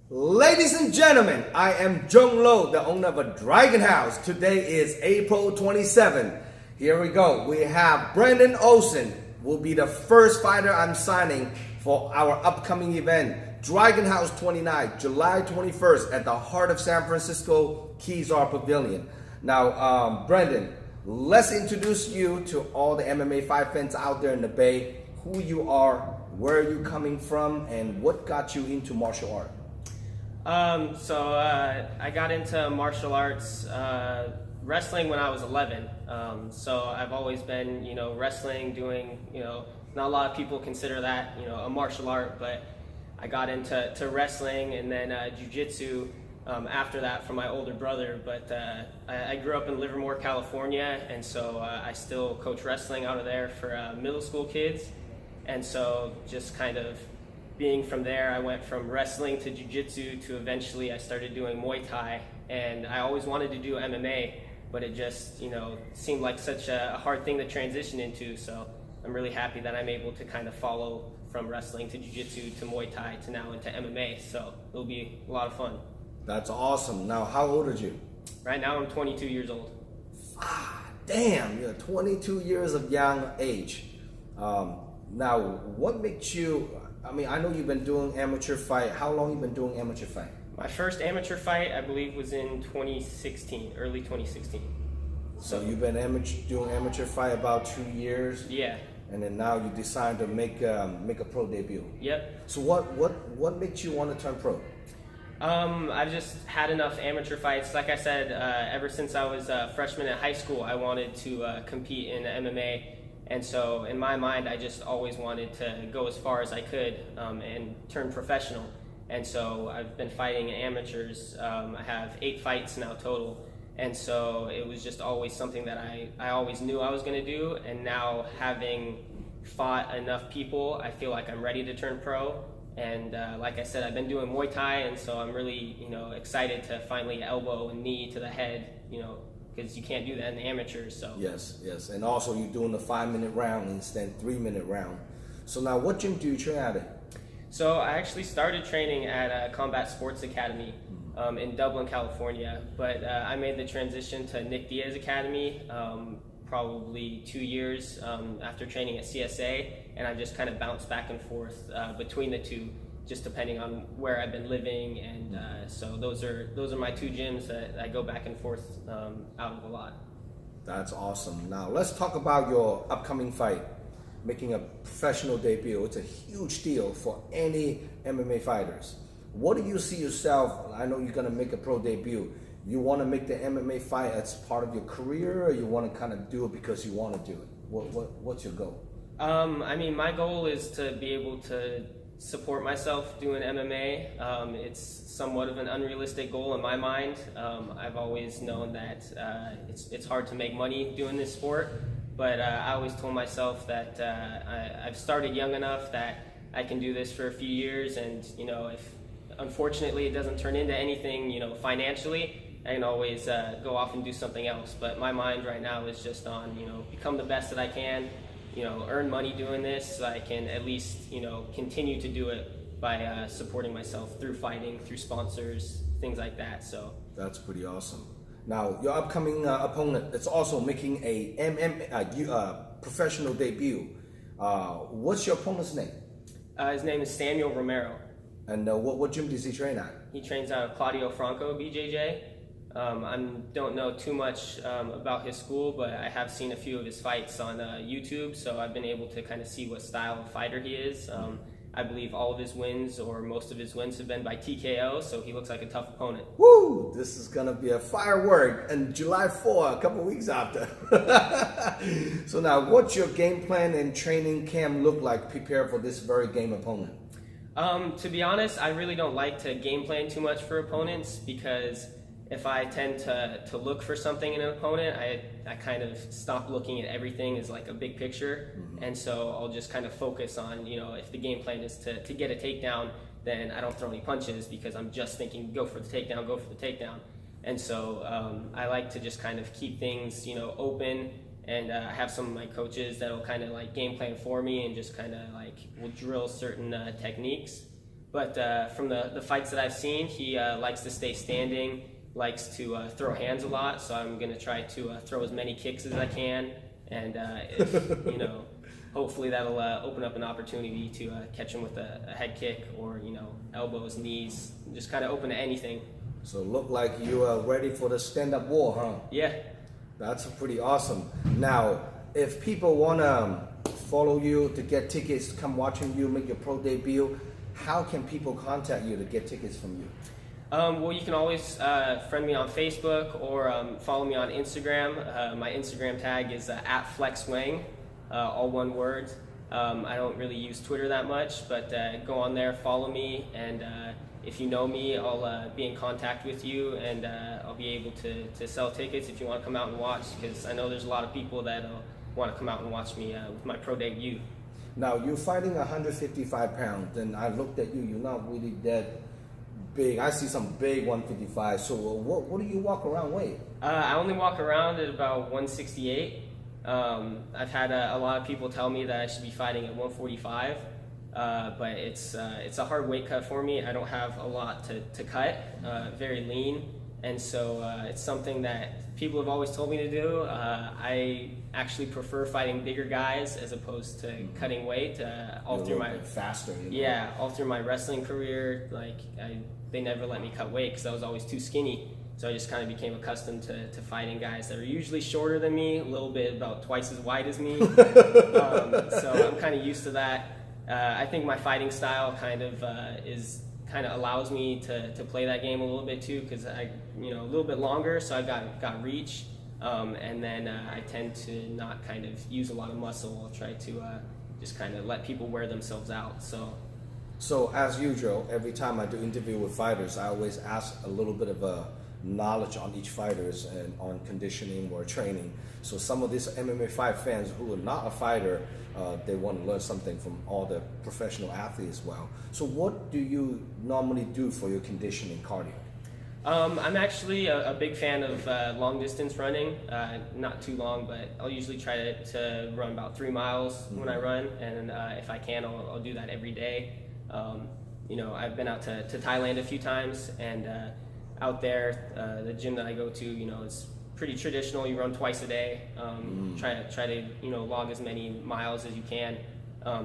Ladies and gentlemen, I am Jung Lo, the owner of a Dragon House. Today is April 27. Here we go. We have Brandon Olson, will be the first fighter I'm signing for our upcoming event, Dragon House 29, July 21st at the heart of San Francisco Kezar Pavilion. Now, Brandon, let's introduce you to all the MMA fight fans out there in the Bay, who you are, where are you coming from, and what got you into martial art. I got into martial arts, wrestling when I was 11. So I've always been, wrestling, doing, not a lot of people consider that, a martial art, but I got into wrestling and then jiu-jitsu after that from my older brother. But I grew up in Livermore, California, and so I still coach wrestling out of there for middle school kids. And so just kind of being from there, I went from wrestling to jiu-jitsu to eventually I started doing Muay Thai, and I always wanted to do MMA, but it just, seemed like such a hard thing to transition into. So I'm really happy that I'm able to kind of follow from wrestling to jiu-jitsu to Muay Thai to now into MMA. So it'll be a lot of fun. That's awesome. Now, how old are you? Right now I'm 22 years old. Damn, you're 22 years of young age. Now, what makes you, I know you've been doing amateur fight. How long you been doing amateur fight? My first amateur fight, I believe, was in 2016, early 2016. So you've been doing amateur fight about 2 years? Yeah. And then now you decide to make a pro debut. Yep. So what makes you want to turn pro? I've just had enough amateur fights. Like I said, ever since I was a freshman in high school, I wanted to compete in MMA. And so in my mind, I just always wanted to go as far as I could and turn professional. And so I've been fighting amateurs. I have 8 fights now total. And so it was just always something that I always knew I was going to do. And now having fought enough people, I feel like I'm ready to turn pro. And like I said, I've been doing Muay Thai, and so I'm really excited to finally elbow and knee to the head, because you can't do that in the amateurs. So Yes, and also you're doing the 5-minute round instead of 3-minute round. So now, what gym do you train at? So I actually started training at Combat Sports Academy in Dublin, California, but I made the transition to Nick Diaz Academy probably 2 years after training at CSA, and I've just kind of bounced back and forth between the two, just depending on where I've been living, and so those are my 2 gyms that I go back and forth out of a lot. That's awesome. Now let's talk about your upcoming fight, making a professional debut. It's a huge deal for any MMA fighters. What do you see yourself? I know you're going to make a pro debut. You want to make the MMA fight as part of your career, or you want to kind of do it because you want to do it? What's your goal? My goal is to be able to support myself doing MMA. It's somewhat of an unrealistic goal in my mind. I've always known that it's hard to make money doing this sport, but I always told myself that I've started young enough that I can do this for a few years, and if unfortunately it doesn't turn into anything financially, I can always go off and do something else. But my mind right now is just on become the best that I can, earn money doing this, so I can at least, continue to do it by supporting myself through fighting, through sponsors, things like that. So that's pretty awesome. Now, your upcoming opponent is also making a professional debut. What's your opponent's name? His name is Samuel Romero. And what gym does he train at? He trains out of Claudio Franco, BJJ. I don't know too much about his school, but I have seen a few of his fights on YouTube, so I've been able to kind of see what style of fighter he is. I believe all of his wins, or most of his wins, have been by TKO, so he looks like a tough opponent. Woo! This is going to be a firework, and July 4, a couple weeks after. So now, what's your game plan and training camp look like prepare for this very game opponent? To be honest, I really don't like to game plan too much for opponents, because if I tend to look for something in an opponent, I kind of stop looking at everything as like a big picture. And so I'll just kind of focus on, if the game plan is to get a takedown, then I don't throw any punches, because I'm just thinking, go for the takedown. And so I like to just kind of keep things, open, and I have some of my coaches that'll kind of like game plan for me and just kind of like will drill certain techniques. But from the fights that I've seen, he likes to stay standing, likes to throw hands a lot. So I'm going to try to throw as many kicks as I can, and if hopefully that'll open up an opportunity to catch him with a head kick or elbows, knees, just kind of open to anything. So look like you are ready for the stand-up war, huh? Yeah. That's pretty awesome. Now, if people want to follow you to get tickets, come watching you make your pro debut, how can people contact you to get tickets from you? Well, you can always friend me on Facebook or follow me on Instagram. My Instagram tag is @FlexWang, all one word. I don't really use Twitter that much, but go on there, follow me, and if you know me, I'll be in contact with you, and I'll be able to sell tickets if you want to come out and watch, because I know there's a lot of people that want to come out and watch me with my pro debut. Now, you're fighting 155 pounds, and I looked at you, you're not really that big. I see some big 155, so what do you walk around weigh? I only walk around at about 168. I've had a lot of people tell me that I should be fighting at 145. But it's a hard weight cut for me. I don't have a lot to cut, very lean, and so it's something that people have always told me to do. I actually prefer fighting bigger guys as opposed to cutting weight. All through my faster. Yeah, all through my wrestling career, they never let me cut weight because I was always too skinny. So I just kind of became accustomed to fighting guys that are usually shorter than me, a little bit about twice as wide as me. So I'm kind of used to that. I think my fighting style kind of allows me to play that game a little bit too, because a little bit longer, so I got reach, and then I tend to not kind of use a lot of muscle. I'll try to just kind of let people wear themselves out. So as usual, every time I do interview with fighters, I always ask a little bit of a knowledge on each fighters and on conditioning or training. So some of these MMA fight fans who are not a fighter, they want to learn something from all the professional athletes as well. So what do you normally do for your conditioning cardio? I'm actually a big fan of long distance running, not too long, but I'll usually try to run about 3 miles when I run, and if I can, I'll do that every day. I've been out to Thailand a few times, and out there, the gym that I go to, it's pretty traditional. You run twice a day. Try to log as many miles as you can.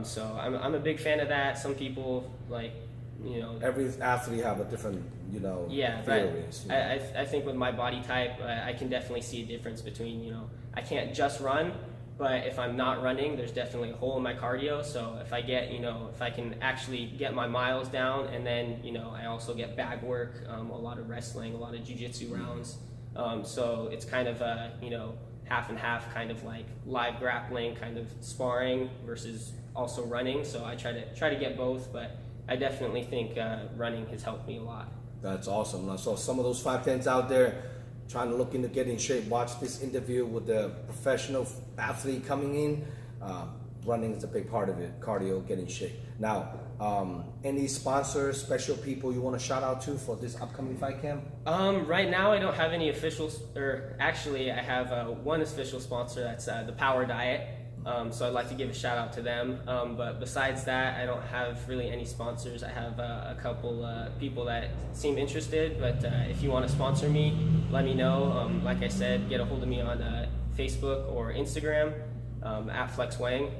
So I'm a big fan of that. Some people every athlete have a different theories. I think with my body type, I can definitely see a difference between I can't just run, but if I'm not running, there's definitely a hole in my cardio. So if I get if I can actually get my miles down, and then I also get bag work, a lot of wrestling, a lot of jiu-jitsu rounds. So it's kind of half and half, kind of like live grappling, kind of sparring versus also running. So I try to get both, but I definitely think running has helped me a lot. That's awesome. So some of those fight fans out there trying to look into getting in shape, watch this interview with the professional athlete coming in. Running is a big part of it. Cardio, get in shape. Now, any sponsors, special people you want to shout out to for this upcoming fight camp? Right now, I don't have any officials, or actually, I have one official sponsor. That's the Power Diet. So I'd like to give a shout out to them. But besides that, I don't have really any sponsors. I have a couple people that seem interested, but if you want to sponsor me, let me know. Like I said, get a hold of me on Facebook or Instagram, @FlexWang.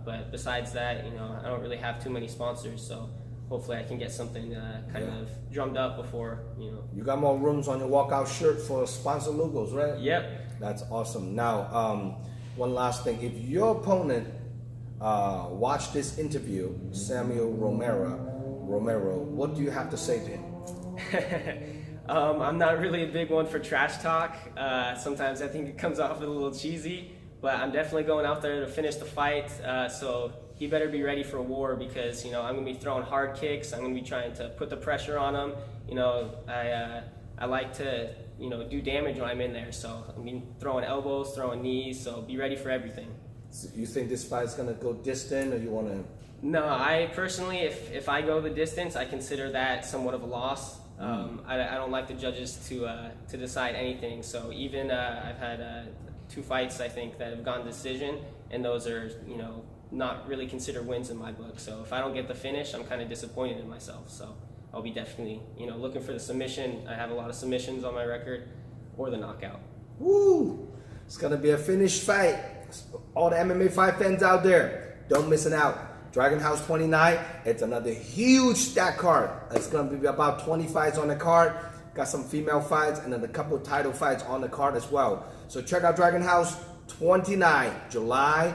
But besides that, I don't really have too many sponsors, so hopefully I can get something kind of drummed up before, You got more rooms on your walkout shirt for sponsor logos, right? Yep. That's awesome. Now, one last thing. If your opponent watched this interview, Samuel Romero, what do you have to say to him? I'm not really a big one for trash talk. Sometimes I think it comes off a little cheesy, but I'm definitely going out there to finish the fight. So he better be ready for a war, because I'm going to be throwing hard kicks. I'm going to be trying to put the pressure on him. I like to do damage when I'm in there. So I mean, throwing elbows, throwing knees. So be ready for everything. So you think this fight's gonna go distant, or you want to? No, I personally, if I go the distance, I consider that somewhat of a loss. I don't like the judges to decide anything. So even I've had 2 fights, I think, that have gone decision, and those are not really considered wins in my book. So if I don't get the finish, I'm kind of disappointed in myself. So I'll be definitely, looking for the submission. I have a lot of submissions on my record, or the knockout. Woo! It's gonna be a finished fight. All the MMA fight fans out there, don't miss it out. Dragon House 29, it's another huge stack card. It's gonna be about 20 fights on the card. Got some female fights and then a couple title fights on the card as well. So check out Dragon House 29, July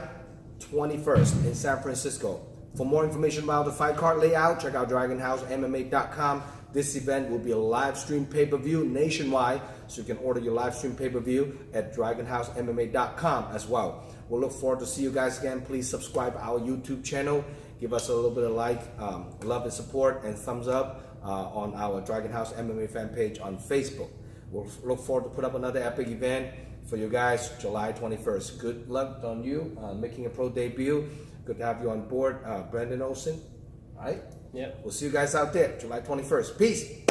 21st in San Francisco. For more information about the fight card layout, check out DragonHouseMMA.com. This event will be a live stream pay-per-view nationwide, so you can order your live stream pay-per-view at DragonHouseMMA.com as well. We'll look forward to see you guys again. Please subscribe to our YouTube channel. Give us a little bit of love and support, and thumbs up on our Dragon House MMA fan page on Facebook. We'll look forward to put up another epic event for you guys July 21st. Good luck on you making a pro debut. Good to have you on board, Brandon Olson. All right? Yep. We'll see you guys out there July 21st. Peace.